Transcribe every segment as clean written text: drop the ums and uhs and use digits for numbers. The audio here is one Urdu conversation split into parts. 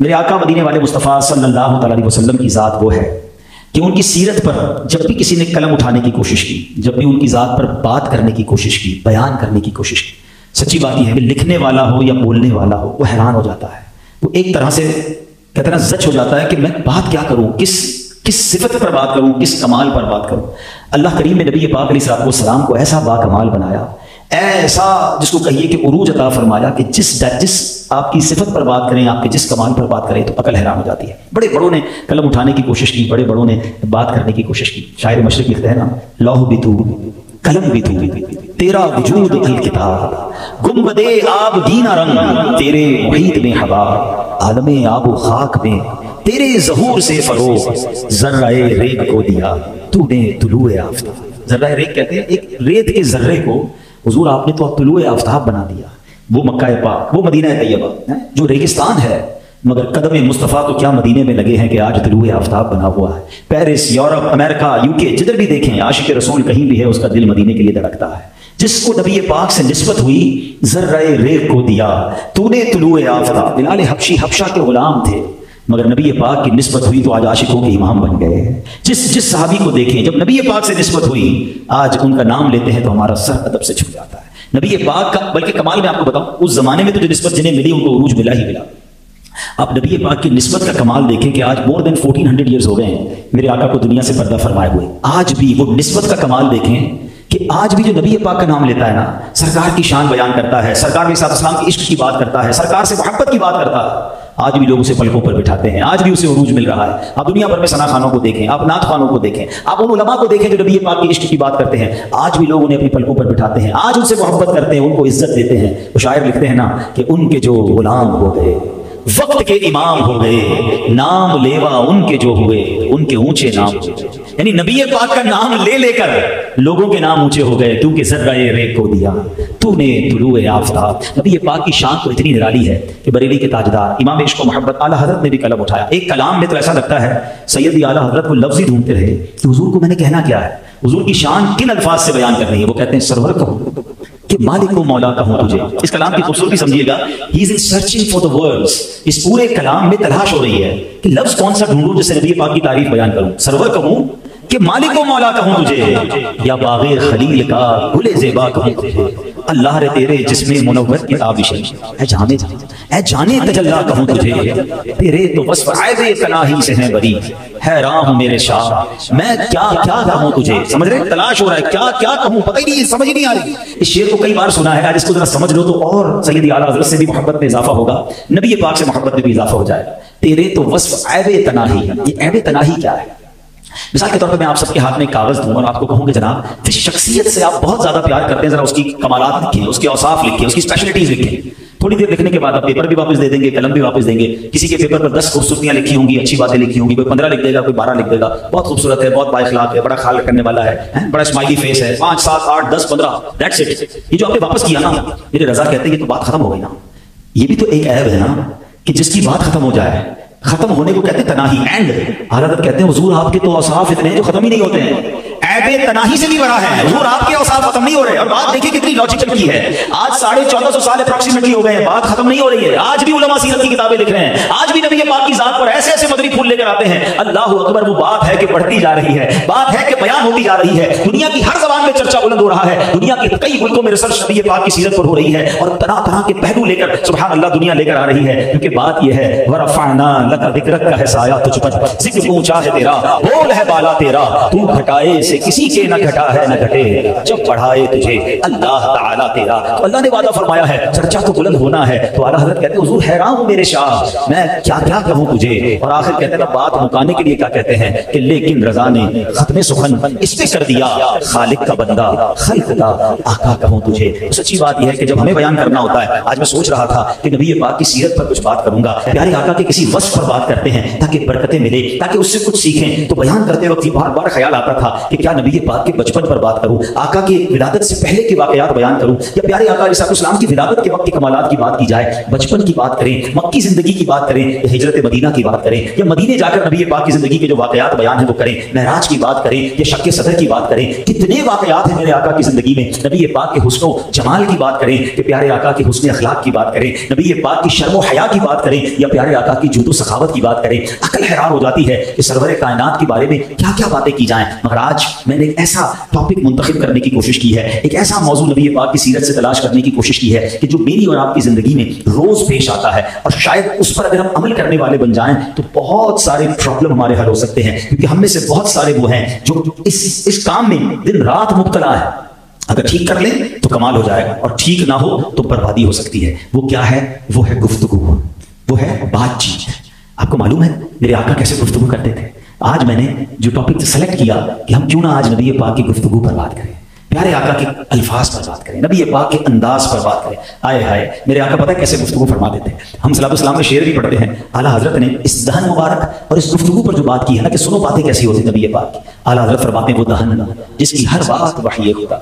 میرے آقا مدینے والے مصطفیٰ صلی اللہ تعالیٰ علیہ وسلم کی ذات وہ ہے کہ ان کی سیرت پر جب بھی کسی نے قلم اٹھانے کی کوشش کی، جب بھی ان کی ذات پر بات کرنے کی کوشش کی، بیان کرنے کی کوشش کی، سچی بات یہ ہے کہ لکھنے والا ہو یا بولنے والا ہو وہ حیران ہو جاتا ہے، وہ ایک طرح سے کہتے ہیں نا زچ ہو جاتا ہے کہ میں بات کیا کروں، کس صفت پر بات کروں، کس کمال پر بات کروں۔ اللہ کریم نے نبی پاک علیہ السلام کو ایسا با کمال بنایا، ایسا جس کو کہیے کہ عروج عطا فرمایا کہ جس آپ کی صفت پر بات کریں، آپ کے جس کمال پر بات کریں تو عقل حیران ہو جاتی ہے۔ بڑے بڑوں نے قلم اٹھانے کی کوشش کی، بڑے بڑوں نے بات کرنے کی کوشش کی۔ شاعر مشرق لکھتے ہیں نا، لوح بھی تو قلم بھی تو تیرا وجود الکتاب، گنبدے آب گینا رنگ تیرے محیط میں ہوا، عالم آب و خاک میں تیرے ظہور سے فروغ، ذرہ ریگ کو دیا تو نے طلوع آفتاب۔ ذرہ ریگ کہتے ہیں ایک ریت کے ذرے کو حضور آپ نے تو طلوع آفتاب بنا دیا۔ وہ مکہ پاک، وہ مدینہ طیبہ جو ریگستان ہے، مگر قدم مصطفیٰ تو کیا مدینے میں لگے ہیں کہ آج طلوع آفتاب بنا ہوا ہے۔ پیرس، یورپ، امریکہ، UK جدھر بھی دیکھیں عاشق رسول کہیں بھی ہے، اس کا دل مدینے کے لیے دھڑکتا ہے۔ جس کو نبی پاک سے نسبت ہوئی، ذرہ ریگ کو دیا تو نے طلوع آفتاب۔ بلال حبشی حبشہ کے غلام تھے، مگر نبی پاک کی نسبت ہوئی تو آج عاشقوں کے امام بن گئے۔ جس صحابی کو دیکھیں، جب نبی پاک سے نسبت ہوئی، آج ان کا نام لیتے ہیں تو ہمارا سر ادب سے چھپ جاتا ہے۔ نبی پاک کا بلکہ کمال میں آپ کو بتاؤں، اس زمانے میں تو جو نسبت جنہیں ملی ان کو عروج ملا ہی ملا۔ آپ نبی پاک کی نسبت کا کمال دیکھیں کہ آج more than 1400 ایئرز ہو گئے ہیں میرے آقا کو دنیا سے پردہ فرمائے ہوئے، آج بھی وہ نسبت کا کمال دیکھیں کہ آج بھی جو نبی پاک کا نام لیتا ہے نا، سرکار کی شان بیان کرتا ہے، سرکار علیہ السلام کے عشق کی بات کرتا ہے، سرکار سے محبت کی بات کرتا ہے، آج بھی لوگ اسے پلکوں پر بٹھاتے ہیں، آج بھی اسے عروج مل رہا ہے۔ آپ دنیا بھر میں ثنا خانوں کو دیکھیں، آپ نعت خوانوں کو دیکھیں، آپ ان علماء کو دیکھیں جو نبی پاک کے عشق کی بات کرتے ہیں، آج بھی لوگ انہیں اپنی پلکوں پر بٹھاتے ہیں، آج ان سے محبت کرتے ہیں، ان کو عزت دیتے ہیں۔ وہ شاعر لکھتے ہیں نا کہ ان کے جو غلام ہو گئے وقت کے امام ہو گئے، نام لیوا ان کے جو ہوئے ان کے اونچے نام ہوئے۔ یعنی نبی پاک کا نام لے لے کر لوگوں کے نام اونچے ہو گئے، کیونکہ ذرہ ریگ کو دیا تو نے طلوع آفتاب۔ نبی پاک کی شان تو اتنی نرالی ہے کہ بریلی کے تاجدار امام عشق و محبت اعلیٰ حضرت نے بھی قلم اٹھایا۔ ایک کلام میں تو ایسا لگتا ہے سیدی اعلیٰ حضرت کو لفظ ہی ڈھونڈتے رہے کہ حضور کو میں نے کہنا کیا ہے، حضور کی شان کن الفاظ سے بیان کر رہی ہے۔ وہ کہتے ہیں سرور کہوں کہ مالک و مولا کہوں تجھے۔ اس کلام کی خوبصورتی سمجھیے گا، he is in searching for the words۔ اس پورے کلام میں تلاش ہو رہی ہے کہ لفظ کون سا ڈھونڈوں جس سے نبی پاک کی تعریف بیان کروں۔ سرور کہوں کہ مالک و مولا کہوں تجھے، یا باغ خلیل کا گل زیبا کہوں تجھے، اللہ رے تیرے جسم منور کی تابش ہے جانے اے جانے تجلا کہوں تجھے، تیرے تو وصف عیب تناہی سے ہیں بری، حیران ہوں میرے شاہ میں کیا کیا کہوں تجھے۔ سمجھ رہے، تلاش ہو رہا ہے کیا کیا کہوں، پتہ ہی نہیں، سمجھ نہیں آ رہی۔ اس شعر کو کئی بار سنا ہے، آج اس کو ذرا سمجھ لو تو اور سیدی اعلیٰ حضرت سے بھی محبت میں اضافہ ہوگا، نبی پاک سے محبت میں بھی اضافہ ہو جائے گا۔ تیرے تو وصف عیب تناہی، یہ عیب تناہی کیا ہے؟ مثال کے طور پر میں آپ سب کے ہاتھ میں ایک کاغذ دوں اور آپ کو کہوں کہ جناب جس شخصیت سے آپ بہت زیادہ پیار کرتے ہیں ذرا اس کی کمالات لکھیں، اس کے اوصاف لکھیں، اس کی اسپیشلٹیز لکھیں۔ تھوڑی دیر لکھنے کے بعد آپ پیپر بھی واپس دے دیں گے، قلم بھی واپس دیں گے۔ کسی کے پیپر پر 10 خوبصورتیاں لکھی ہوں گی، اچھی باتیں لکھی ہوں گی، کوئی 15 لکھ دے گا، کوئی 12 لکھ دے گا، بہت خوبصورت ہے، بہت بااخلاق ہے، بڑا خیال کرنے والا ہے، بڑا اسمائلی فیس ہے، 5 7 8 10 15 دیٹس اٹ۔ یہ جو آپ نے واپس کیا نا، میرے رضا کہتے ہیں یہ تو بات ختم ہو گئی نا۔ یہ بھی تو ایک عیب ہے نا کہ جس کی بات ختم ہو جائے، ختم ہونے کو کہتے ہیں تناہی، اینڈ حضرت کہتے ہیں حضور آپ کے تو اوصاف اتنے ہیں جو ختم ہی نہیں ہوتے ہیں، عیب تناہی سے بھی بڑا ہے، حضور آپ کے اوصاف ختم نہیں ہو رہے۔ اور بات دیکھیں کتنی لاجیکل کی ہے، آج 1450 سال اپروکسیمیٹلی ہو گئے ہیں، بات ختم نہیں ہو رہی ہے، آج بھی علماء سیرت کی کتابیں لکھ رہے ہیں، آج بھی نبی پاک کی ذات پر ایسے ایسے مدنی پھول لے کر آتے ہیں۔ اللہ اکبر، وہ بات ہے کہ بڑھتی جا رہی ہے، بات ہے کہ بیان ہوتی جا رہی ہے، دنیا کی ہر زبان میں چرچا بلند ہو رہا ہے، دنیا کے کئی ملکوں میں ریسرچ نبی پاک کی سیرت پر ہو رہی ہے، اور طرح طرح کے پہلو لے کر سبحان اللہ دنیا لے کر آ رہی ہے، کیونکہ بات یہ ہے ورفعنا لک ذکرک کا ہے سایہ تجھ پر، ذکر اونچا ہے تیرا، بول ہے بالا تیرا، تو گھٹائے سے کسی کے نہ گھٹا ہے نہ گھٹے، جب بڑھائے تجھے اللہ تعالیٰ تیرا۔ تو اللہ نے وعدہ فرمایا ہے چرچا تو بلند ہونا ہے۔ تو اعلیٰ حضرت کہتے ہیں حضور حیران ہوں میرے شاہ میں کیا کیا کہوں تجھے، اور آخر کہتے ہیں بات مکانے کے لیے کیا کہتے ہیں کہ لیکن رضا نے ختم سخن اس پہ کر دیا، خالق کا بندہ خلق کا آقا کہوں تجھے۔ سچی بات یہ ہے کہ جب ہمیں بیان کرنا ہوتا ہے، آج میں سوچ رہا تھا کہ نبی پاک کی سیرت پر کچھ بات کروں گا، پیارے آقا کے کسی وصف پر بات کرتے ہیں تاکہ برکتیں ملے، تاکہ اس سے کچھ سیکھیں۔ تو بیان کرتے وقت یہ بار بار خیال آتا تھا کہ کیا کیا نبی پاک کے بچپن پر بات کروں، آقا کی ولادت سے پہلے کے واقعات بیان کروں، یا پیارے آقا علیہ السلام کی ولادت کے وقت کے کمالات کی بات کی جائے، بچپن کی بات کریں، مکی زندگی کی بات کریں، یا ہجرت مدینہ کی بات کریں، یا مدینے جا کر نبی پاک کی زندگی کے جو واقعات بیان ہیں وہ کریں، معراج کی بات کریں، یا شق صدر کی بات کریں. کتنے واقعات ہیں میرے آقا کی زندگی میں. نبی پاک کے حسن و جمال کی بات کریں کہ پیارے آقا کے حسن اخلاق کی بات کریں، نبی پاک کی شرم و حیا کی بات کریں، یا پیارے آقا کی جود و سخاوت کی بات کریں. عقل حیران ہو جاتی ہے کہ سرور کائنات کے بارے میں کیا کیا باتیں کی جائیں. مگر آج میں نے ایک ایسا ٹاپک منتخب کرنے کی کوشش کی ہے، ایک ایسا موضوع نبی پاک کی سیرت سے تلاش کرنے کی کوشش کی ہے کہ جو میری اور آپ کی زندگی میں روز پیش آتا ہے، اور شاید اس پر اگر ہم عمل کرنے والے بن جائیں تو بہت سارے پرابلم ہمارے حل ہو سکتے ہیں. کیونکہ ہم میں سے بہت سارے وہ ہیں جو اس کام میں دن رات مبتلا ہے. اگر ٹھیک کر لیں تو کمال ہو جائے گا، اور ٹھیک نہ ہو تو بربادی ہو سکتی ہے. وہ کیا ہے؟ وہ ہے گفتگو، وہ ہے بات چیت. آپ کو معلوم ہے میرے آقا کیسے گفتگو کرتے تھے؟ آج میں نے جو ٹاپک سلیکٹ کیا کہ ہم کیوں نہ آج نبی پاک کی گفتگو پر بات کریں، پیارے آقا کے الفاظ پر بات کریں، نبی پاک کے انداز پر بات کریں. آئے ہائے میرے آقا پتہ ہے کیسے گفتگو فرماتے تھے؟ ہم صلی اللہ علیہ وسلم میں شعر بھی پڑھتے ہیں. اعلیٰ حضرت نے اس دہن مبارک اور اس گفتگو پر جو بات کی ہے نا کہ سنو باتیں کیسی ہوتی نبی پاک کی. اعلیٰ حضرت فرماتے ہیں وہ دہن جس کی ہر بات وحی خدا.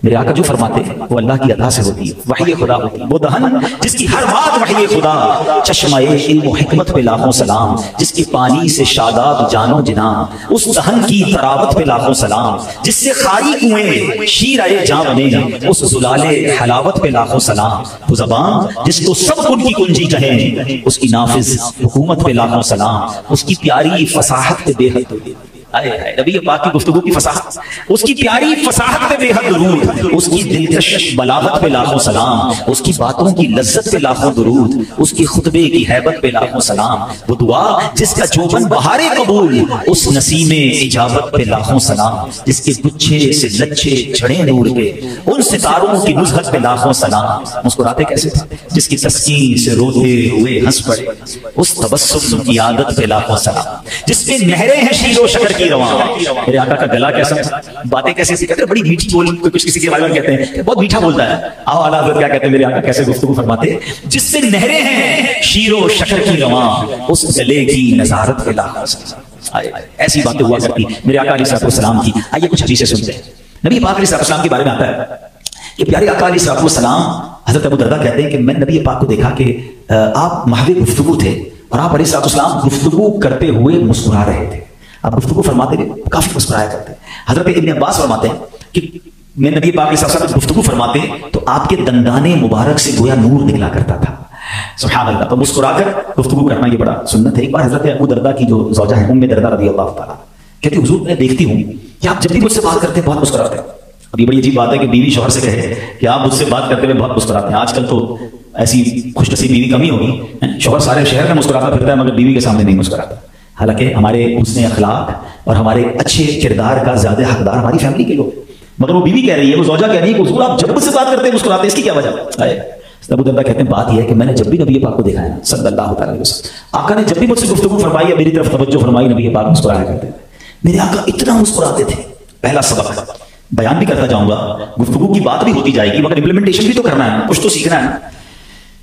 میرے آقا جو فرماتے ہیں وہ اللہ کی عطا سے ہوتی ہے، وحی خدا ہوتی ہے. وہ دہن جس کی ہر بات وحی خدا، چشمہ علم و حکمت پہ لاکھوں سلام، جس کی پانی سے شاداب جانو جنا، اس دہن کی تراوت پہ لاکھوں سلام، جس سے خاری کنویں شیرے جاں بنے، اس زلال حلاوت پہ لاکھوں سلام. وہ زبان جس کو سب ان کی کنجی کہیں، اس کی نافذ حکومت پہ لاکھوں سلام، اس کی پیاری فصاحت پہ بے حد. نبی پاک کی گفتگو کی فصاحت، اس کی پیاری فصاحت پہ بے حد درود، اس کی دلکش بلاغت پہ لاکھوں سلام، اس کی باتوں کی لذت پہ لاکھوں درود، اس کی خطبے کی ہیبت پہ لاکھوں سلام. وہ دعا جس کا جوبن بہارے قبول، اس نسیم اجابت پہ لاکھوں سلام، جس کے گچھے سے لچھے جھڑے نور کے، ان ستاروں کی نزہت پہ لاکھوں سلام. مسکراتے کیسے تھے؟ جس کی تسکین سے روتے ہوئے ہنس پڑے، اس تبسم کی عادت پہ لاکھوں سلام، جس میں نہریں ہیں شیر و شکر کی رواں. میرے آقا کا گلا کیسا تھا، باتیں کیسے تھی؟ کہتے ہیں بڑی میٹھی بول، کچھ کسی کے بارے میں کہتے ہیں بہت میٹھا بولتا ہے. آؤ اعلیٰ حضرت کیا کہتے ہیں میرے آقا کیسے گفتگو فرماتے ہیں؟ جس سے نہریں ہیں شیر و شکر کی رواں، اس گلے کی نظارت پہ لاکھوں سلام. ایسی باتیں ہوا کرتی میرے آقا علیہ السلام کی. آئیے کچھ حدیثیں سنتے ہیں. نبی پاک علیہ السلام کے بارے میں آتا ہے کہ پیارے آقا علیہ السلام، حضرت ابو دردہ کہتے ہیں کہ میں نبی پاک کو دیکھا کہ آپ محو گفتگو تھے، اور آپ علیہ السلام گفتگو کرتے ہوئے مسکرا رہے تھے. آپ گفتگو فرماتے ہوئے کافی مسکرایا کرتے ہیں. حضرت ابن عباس فرماتے ہیں کہ میں نبی پاک علیہ السلام گفتگو فرماتے تو آپ کے دندان مبارک سے گویا نور نکلا کرتا تھا. سبحان اللہ. تو مسکرا کر گفتگو کرنا یہ بڑا سنت ہے. ایک بار حضرت ابو دردہ کی جو زوجہ ہے ام دردہ رضی اللہ تعالیٰ کہتی حضور میں دیکھتی ہوں کہ آپ جب بھی مجھ سے بات کرتے ہیں بہت مسکراتے ہیں. اب یہ بڑی عجیب بات ہے کہ بیوی شوہر سے کہے کہ آپ مجھ سے بات کرتے ہوئے بہت مسکراتے ہیں. آج کل تو ایسی خوش نصیب بیوی کمی ہوگی، شوہر سارے شہر میں مسکراتا پھرتا ہے مگر بیوی کے سامنے نہیں مسکراتا. حالانکہ ہمارے حسن اخلاق اور ہمارے اچھے کردار کا زیادہ حقدار ہماری فیملی کے لوگ، مگر وہ بیوی کہہ رہی ہے، وہ زوجہ کہہ رہی ہے کہ حضور آپ جب مجھ سے بات کرتے ہیں مسکراتے ہیں، اس کی کیا وجہ ہے؟ ابو دردہ کہتے ہیں بات یہ ہے کہ میں نے جب بھی نبی پاک کو دیکھا ہے صلی اللہ علیہ وسلم، آقا نے جب بھی مجھ سے گفتگو فرمائی ہے میری طرف توجہ فرمائی، نبی پاک مسکرایا کرتے تھے. میرے آقا اتنا مسکراتے تھے. پہلا سبق ہے، بیان بھی کرتا جاؤں گا، گفتگو کی بات بھی ہوتی جائے گی مگر امپلیمنٹیشن بھی تو کرنا ہے، کچھ تو سیکھنا ہے.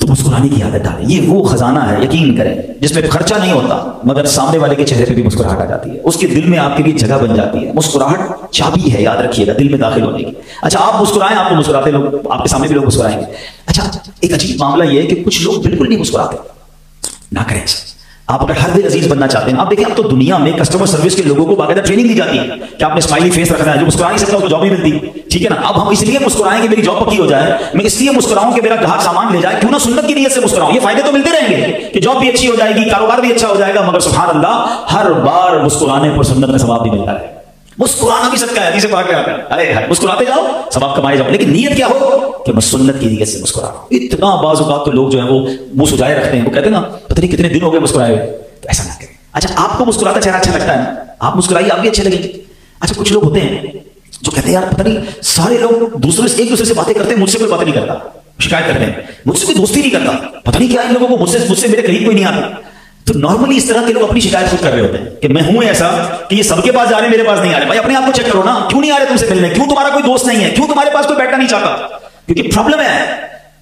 تو مسکرانے کی عادت ڈالیں. یہ وہ خزانہ ہے یقین کریں جس میں خرچہ نہیں ہوتا مگر سامنے والے کے چہرے پہ بھی مسکراہٹ آ جاتی ہے، اس کے دل میں آپ کے لیے جگہ بن جاتی ہے. مسکراہٹ چابی ہے، یاد رکھیے گا، دل میں داخل ہونے کی. اچھا آپ مسکرائیں، آپ کو مسکراتے لوگ آپ کے سامنے بھی لوگ مسکرائیں گے. اچھا ایک عجیب معاملہ یہ ہے کہ کچھ لوگ بالکل نہیں مسکراتے. نہ کریں ایسا. آپ اگر ہر دل عزیز بننا چاہتے ہیں، آپ دیکھیں اب تو دنیا میں کسٹمر سروس کے لوگوں کو باقاعدہ ٹریننگ دی جاتی ہے کہ آپ نے اسمائلی فیس رکھنا ہے، جو مسکرا نہیں سکتا اس کو جاب نہیں ملتی. ٹھیک ہے نا. اب ہم اس لیے مسکرائیں کہ میری جاب پکی ہو جائے، میں اس لیے مسکراؤں کہ میرا گاہک سامان لے جائے، کیوں نہ سنت کی نیت سے مسکراؤں. یہ فائدے تو ملتے رہیں گے کہ جاب بھی اچھی ہو جائے گی، کاروبار بھی اچھا ہو جائے گا، مگر سبحان اللہ ہر بار مسکرانے پر سنت میں ثواب بھی ملتا ہے. مسکرانا بھی صدقہ ہے، حدیث پاک میں آتا ہے. ارے مسکراتے جاؤ ثواب کمائے جاؤ، لیکن نیت کیا ہو کہ میں سنت کی نیت سے مسکرا رہا ہوں. اتنا بعض اوقات تو لوگ جو ہیں وہ منہ سجائے رکھتے ہیں، وہ کہتے ہیں نا پتہ نہیں کتنے دن ہو گئے مسکرائے ہوئے. تو ایسا نہ کریں. اچھا آپ کو مسکراتا چہرہ اچھا لگتا ہے، آپ مسکرائیے، آپ بھی اچھے لگیں گے. اچھا کچھ لوگ ہوتے ہیں جو کہتے ہیں یار پتہ نہیں سارے لوگ دوسرے سے ایک دوسرے سے باتیں کرتے ہیں، مجھ سے کوئی باتیں نہیں کرتا، شکایت کرتے ہیں مجھ سے کوئی دوستی نہیں کرتا، پتہ نہیں کیا ان لوگوں کو مجھ سے میرے قریب کوئی نہیں آتا. تو نارملی اس طرح کے لوگ اپنی شکایت خود کر رہے ہوتے ہیں کہ میں ہوں ایسا کہ یہ سب کے پاس جا رہے ہیں، میرے پاس نہیں آ رہے. بھائی اپنے آپ کو چیک کرو نا، کیوں نہیں آ رہے تم سے ملنے؟ کیوں تمہارا کوئی دوست نہیں ہے؟ کیوں تمہارے پاس کوئی بیٹھنا نہیں چاہتا؟ کیونکہ پرابلم ہے.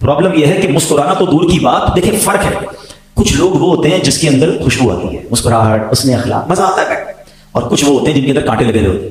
پرابلم یہ ہے کہ مسکرانا تو دور کی بات، دیکھیں فرق ہے. کچھ لوگ وہ ہوتے ہیں جس کے اندر خوشبو آتی ہے، مسکراہٹ، حسن اخلاق، مزہ آتا ہے، اور کچھ وہ ہوتے ہیں جن کے اندر کانٹے لگے ہوئے ہوتے ہیں.